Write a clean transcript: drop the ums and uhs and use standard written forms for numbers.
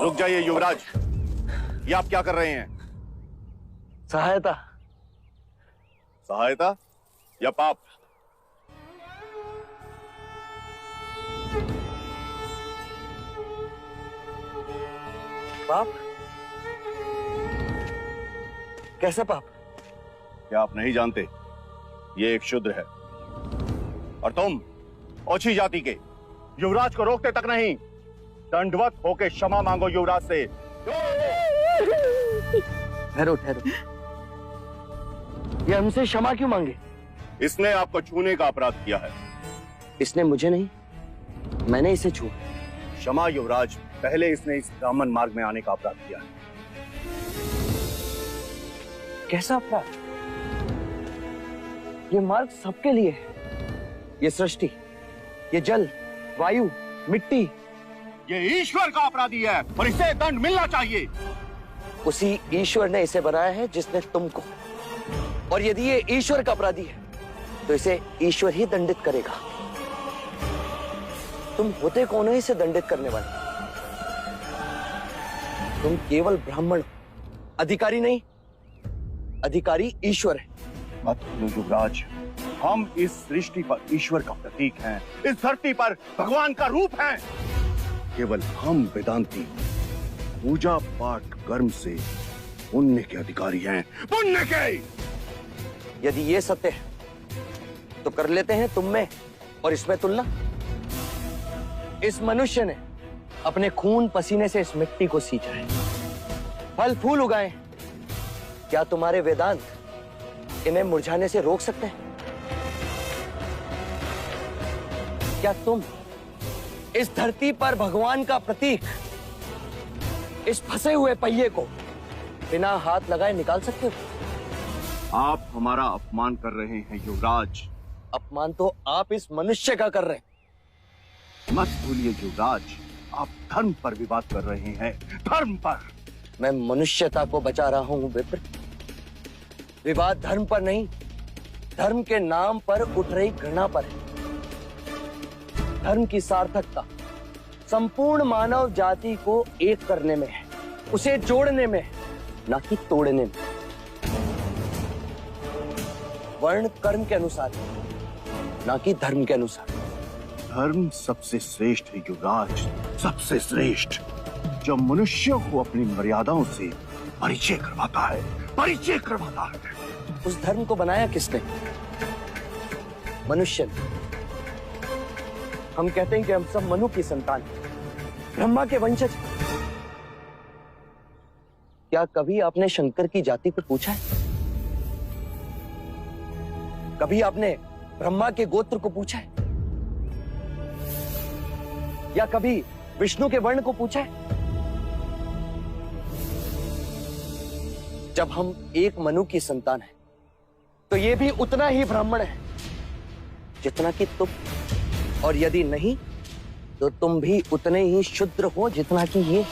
रुक जाइए युवराज, ये आप क्या कर रहे हैं? सहायता। सहायता या पाप? पाप? कैसे पाप? क्या आप नहीं जानते? ये एक शूद्र है और तुम ओछी जाति के युवराज को रोकते तक नहीं, दंडवत होके क्षमा मांगो युवराज से। ठहरो ठहरो, ये हमसे क्षमा क्यों मांगे? इसने आपको छूने का अपराध किया है। इसने मुझे नहीं, मैंने इसे छुआ। क्षमा युवराज, पहले इसने इस ब्राह्मण मार्ग में आने का अपराध किया है। कैसा अपराध? ये मार्ग सबके लिए है। ये सृष्टि, ये जल, वायु, मिट्टी, ये ईश्वर का अपराधी है और इसे दंड मिलना चाहिए। उसी ईश्वर ने इसे बनाया है जिसने तुमको, और यदि ये ईश्वर का अपराधी है तो इसे ईश्वर ही दंडित करेगा। तुम होते कौन हो इसे दंडित करने वाले? तुम केवल ब्राह्मण हो, अधिकारी नहीं। अधिकारी ईश्वर है। मत भूलो युवराज, हम इस सृष्टि पर ईश्वर का प्रतीक हैं, इस धरती पर भगवान का रूप हैं। केवल हम वेदांती पूजा पाठ कर्म से पुण्य के अधिकारी हैं, पुण्य के। यदि ये सत्य है तो कर लेते हैं तुम में और इसमें तुलना। इस मनुष्य ने अपने खून पसीने से इस मिट्टी को सींचा है, फल फूल उगाए। क्या तुम्हारे वेदांत इन्हें मुरझाने से रोक सकते हैं? क्या तुम इस धरती पर भगवान का प्रतीक, इस फंसे हुए पहिए को बिना हाथ लगाए निकाल सकते हो? आप हमारा अपमान कर रहे हैं युवराज। अपमान तो आप इस मनुष्य का कर रहे हैं। मत भूलिए युवराज, आप धर्म पर विवाद कर रहे हैं, धर्म पर। मैं मनुष्यता को बचा रहा हूं विप्र। विवाद धर्म पर नहीं, धर्म के नाम पर उठ रही घृणा पर है। धर्म की सार्थकता संपूर्ण मानव जाति को एक करने में है, उसे जोड़ने में है, ना कि तोड़ने में। वर्ण कर्म के अनुसार, ना कि धर्म के अनुसार। धर्म सबसे श्रेष्ठ है युवराज, सबसे श्रेष्ठ, जो मनुष्यों को अपनी मर्यादाओं से परिचय करवाता है, परिचय करवाता है। उस धर्म को बनाया किसने? मनुष्य ने। हम कहते हैं कि हम सब मनु की संतान हैं, ब्रह्मा के वंशज। क्या कभी आपने शंकर की जाति को पूछा है? कभी आपने ब्रह्मा के गोत्र को पूछा है? या कभी विष्णु के वर्ण को पूछा है? जब हम एक मनु की संतान हैं, तो ये भी उतना ही ब्राह्मण है जितना कि तुम, और यदि नहीं तो तुम भी उतने ही शूद्र हो जितना कि ये।